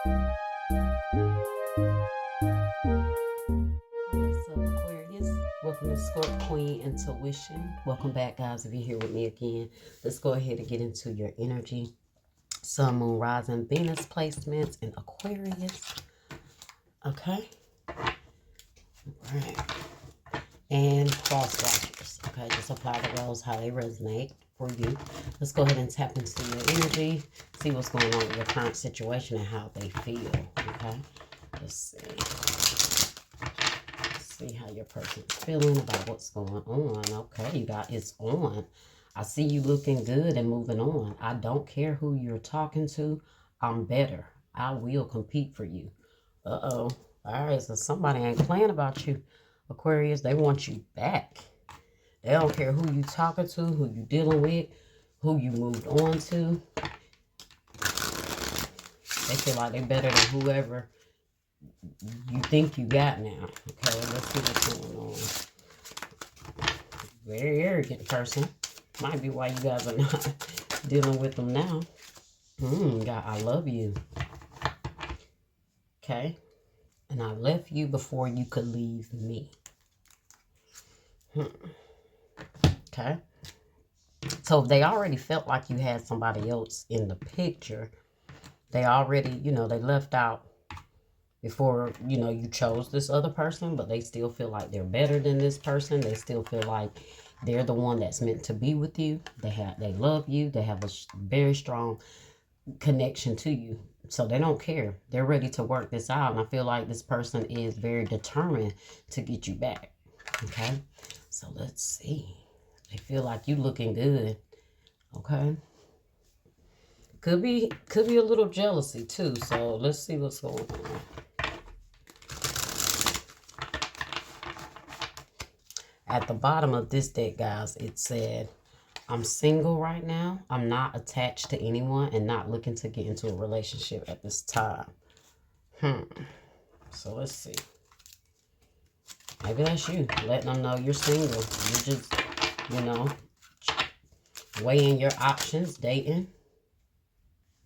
What's up, Aquarius? Welcome to Scorp Queen Intuition. Welcome back, guys. If you're here with me again, let's go ahead and get into your energy. Sun, Moon, Rising, Venus placements in Aquarius. Okay. All right. And cross watchers. Okay, just apply the roles how they resonate for you. Let's go ahead and tap into your energy. See what's going on with your current situation and how they feel. Okay. Let's see how your person's feeling about what's going on. Okay, you got it's on. I see you looking good and moving on. I don't care who you're talking to. I'm better. I will compete for you. Uh-oh. All right, so somebody ain't playing about you, Aquarius. They want you back. They don't care who you talking to, who you dealing with, who you moved on to. They feel like they're better than whoever you think you got now. Okay, let's see what's going on. Very arrogant person. Might be why you guys are not dealing with them now. God, I love you. Okay. And I left you before you could leave me. Okay. So they already felt like you had somebody else in the picture. They already, they left out before, you chose this other person, but they still feel like they're better than this person. They still feel like they're the one that's meant to be with you. They love you. They have a very strong connection to you. So they don't care. They're ready to work this out. And I feel like this person is very determined to get you back. Okay. So let's see. They feel like you looking good. Okay. Could be a little jealousy too. So let's see what's going on. At the bottom of this deck, guys, it said, I'm single right now. I'm not attached to anyone and not looking to get into a relationship at this time. So let's see. Maybe that's you. Letting them know you're single. You're just, weighing your options, dating.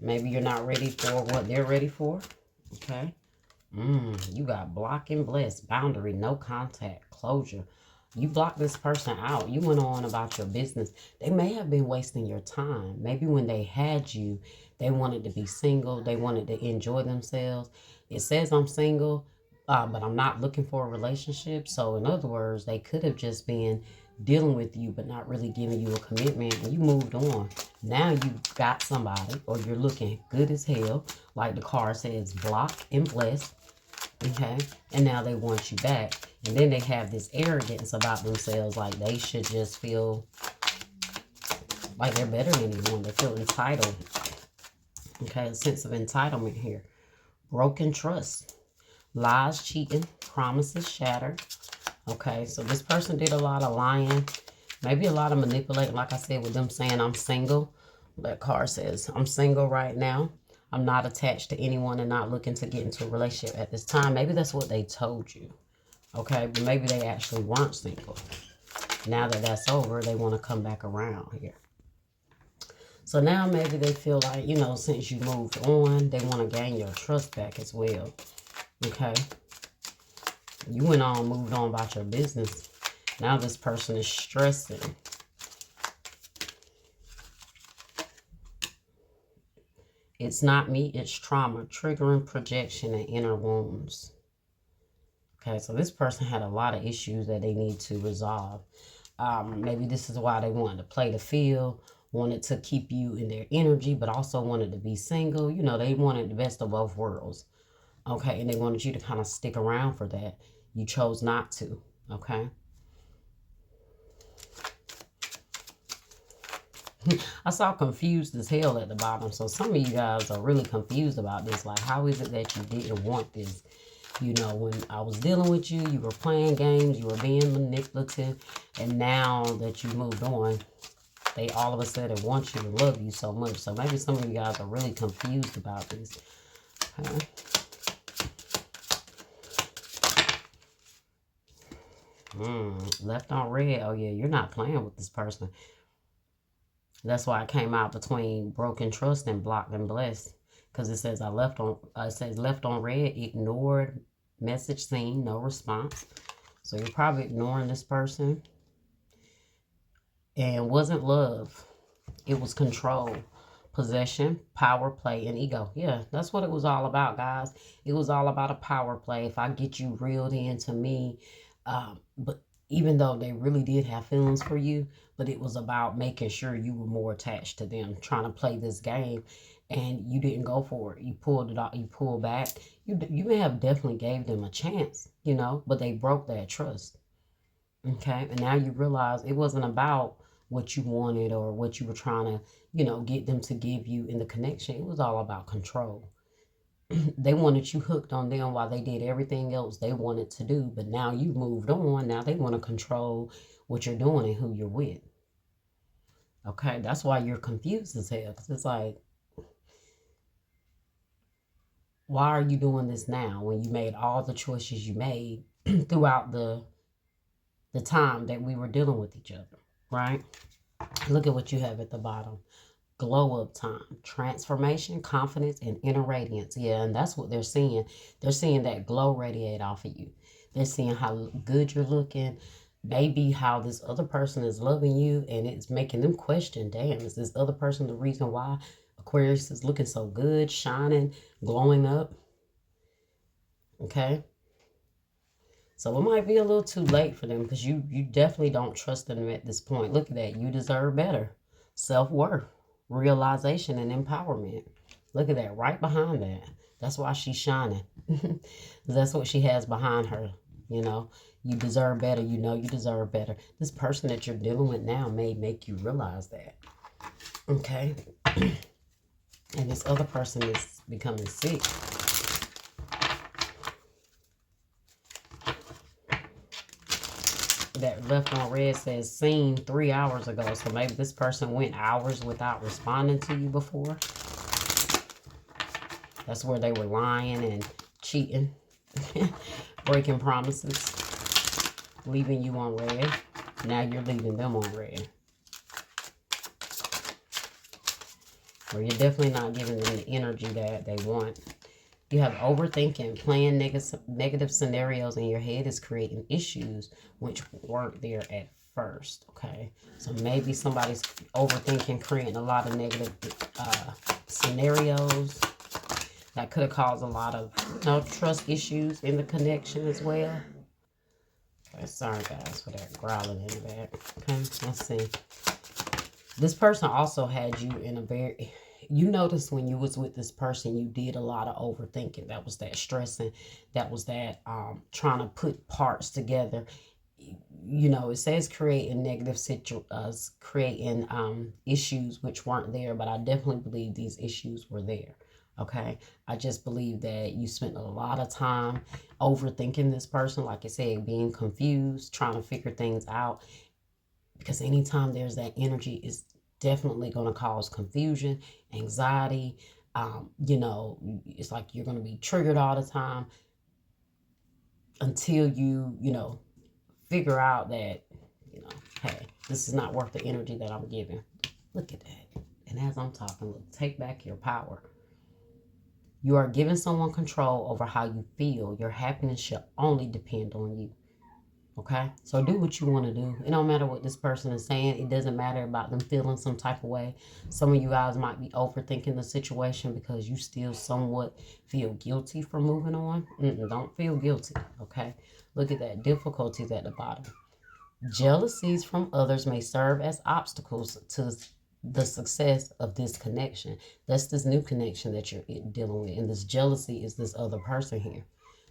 Maybe you're not ready for what they're ready for. Okay. You got block and bless, boundary, no contact, closure. You blocked this person out. You went on about your business. They may have been wasting your time. Maybe when they had you, they wanted to be single. They wanted to enjoy themselves. It says I'm single, but I'm not looking for a relationship. So in other words, they could have just been dealing with you, but not really giving you a commitment. And you moved on. Now you got somebody, or you're looking good as hell. Like the card says, block and bless. Okay, and now they want you back. And then they have this arrogance about themselves, like they should just feel like they're better than anyone. They feel entitled. Okay, a sense of entitlement here. Broken trust. Lies, cheating, promises shattered. Okay, so this person did a lot of lying. Maybe a lot of manipulating, like I said, with them saying I'm single. That card says, I'm single right now. I'm not attached to anyone and not looking to get into a relationship at this time. Maybe that's what they told you. Okay, but maybe they actually weren't single. Now that that's over, they want to come back around here. So now maybe they feel like, since you moved on, they want to gain your trust back as well. Okay. You went on, moved on about your business. Now this person is stressing. It's not me, it's trauma, triggering projection and inner wounds. Okay, so this person had a lot of issues that they need to resolve. Maybe this is why they wanted to play the field, wanted to keep you in their energy, but also wanted to be single. They wanted the best of both worlds. Okay, and they wanted you to kind of stick around for that. You chose not to. Okay. I saw confused as hell at the bottom. So some of you guys are really confused about this. Like, how is it that you didn't want this? When I was dealing with you, you were playing games, you were being manipulative. And now that you moved on, they all of a sudden want you to love you so much. So maybe some of you guys are really confused about this. Okay. Left on red. Oh, yeah, you're not playing with this person. That's why I came out between broken trust and blocked and blessed. because it says it says left on red, ignored, message seen, no response. So you're probably ignoring this person. And wasn't love. It was control, possession, power play, and ego. Yeah, that's what it was all about, guys. It was all about a power play. If I get you reeled into me, but even though they really did have feelings for you, but it was about making sure you were more attached to them, trying to play this game, and you didn't go for it. You pulled it out. You pulled back. You may have definitely gave them a chance, but they broke that trust. Okay, and now you realize it wasn't about what you wanted or what you were trying to, get them to give you in the connection. It was all about control. They wanted you hooked on them while they did everything else they wanted to do. But now you moved on. Now they want to control what you're doing and who you're with. Okay, that's why you're confused as hell. 'Cause it's like, why are you doing this now when you made all the choices you made throughout the time that we were dealing with each other, right? Look at what you have at the bottom. Glow up time, transformation, confidence, and inner radiance. Yeah, and that's what they're seeing. They're seeing that glow radiate off of you. They're seeing how good you're looking. Maybe how this other person is loving you, and it's making them question, damn, is this other person the reason why Aquarius is looking so good, shining, glowing up? Okay. So it might be a little too late for them because you definitely don't trust them at this point. Look at that. You deserve better. Self-worth, realization, and empowerment. Look at that. Right behind that. That's why she's shining. That's what she has behind her. You deserve better. You deserve better. This person that you're dealing with now may make you realize that. Okay. And this other person is becoming sick. That left on red says seen 3 hours ago. So maybe this person went hours without responding to you before. That's where they were lying and cheating, breaking promises, leaving you on red. Now you're leaving them on red. Or you're definitely not giving them the energy that they want. You have overthinking, playing negative scenarios in your head is creating issues which weren't there at first, okay? So maybe somebody's overthinking, creating a lot of negative scenarios that could have caused a lot of trust issues in the connection as well. Okay, sorry guys for that growling in the back. Okay, let's see. This person also had you in a very... You notice when you was with this person, you did a lot of overthinking. That was that stressing. That was that trying to put parts together. It says creating creating issues which weren't there, but I definitely believe these issues were there. Okay, I just believe that you spent a lot of time overthinking this person, like I said, being confused, trying to figure things out. Because anytime there's that energy, it's definitely going to cause confusion, anxiety. It's like you're going to be triggered all the time until you figure out that, hey, this is not worth the energy that I'm giving. Look at that. And as I'm talking, look, take back your power. You are giving someone control over how you feel. Your happiness should only depend on you. Okay, so do what you want to do. It don't matter what this person is saying. It doesn't matter about them feeling some type of way. Some of you guys might be overthinking the situation because you still somewhat feel guilty for moving on. Don't feel guilty, okay? Look at that. Difficulties at the bottom. Jealousies from others may serve as obstacles to the success of this connection. That's this new connection that you're dealing with. And this jealousy is this other person here.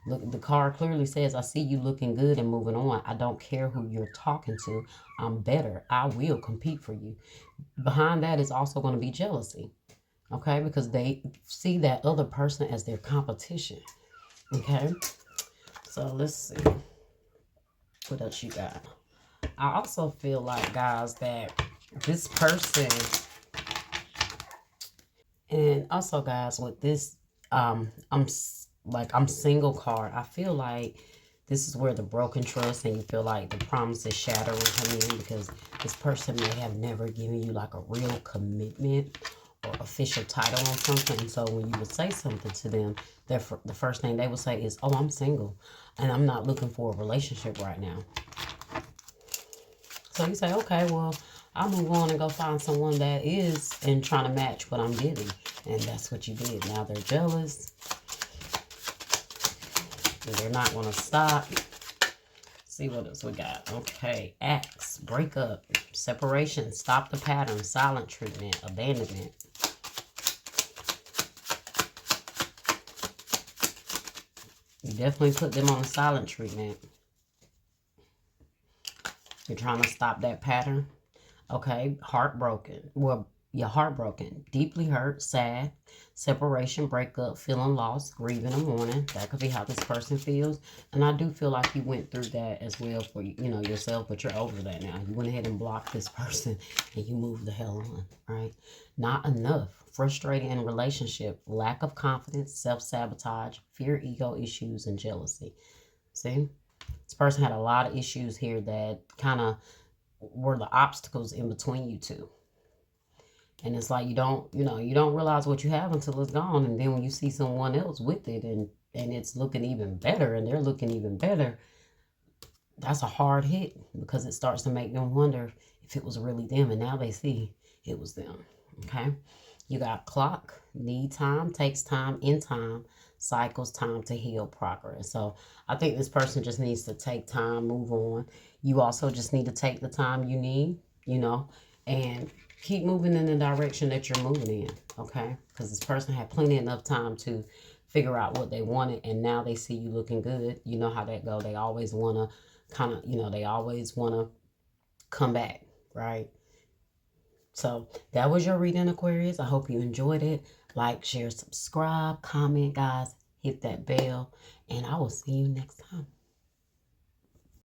Look, the card clearly says, I see you looking good and moving on. I don't care who you're talking to. I'm better. I will compete for you. Behind that is also going to be jealousy. Okay? Because they see that other person as their competition. Okay? So let's see. What else you got? I also feel like, guys, that this person... And also, guys, with this, I'm single card. I feel like this is where the broken trust and you feel like the promise is shattering coming in because this person may have never given you like a real commitment or official title on something. So when you would say something to them, the first thing they would say is, oh, I'm single and I'm not looking for a relationship right now. So you say, okay, well, I'll move on and go find someone that is and trying to match what I'm getting. And that's what you did. Now they're jealous. And they're not going to stop. See what else we got. Okay, acts, breakup, separation, stop the pattern, silent treatment, abandonment. You definitely put them on silent treatment. You're trying to stop that pattern. Okay, heartbroken. Well, you're heartbroken, deeply hurt, sad, separation, breakup, feeling lost, grieving and mourning. That could be how this person feels. And I do feel like you went through that as well for yourself, but you're over that now. You went ahead and blocked this person and you moved the hell on, right? Not enough. Frustrated in relationship, lack of confidence, self-sabotage, fear, ego issues, and jealousy. See? This person had a lot of issues here that kind of were the obstacles in between you two. And it's like you don't realize what you have until it's gone. And then when you see someone else with it and it's looking even better and they're looking even better, that's a hard hit because it starts to make them wonder if it was really them. And now they see it was them. Okay. You got clock, need time, takes time, in time, cycles, time to heal, progress. So I think this person just needs to take time, move on. You also just need to take the time you need, and keep moving in the direction that you're moving in, okay? Because this person had plenty enough time to figure out what they wanted, and now they see you looking good. You know how that go. They always want to they always want to come back, right? So that was your reading, Aquarius. I hope you enjoyed it. Like, share, subscribe, comment, guys. Hit that bell, and I will see you next time.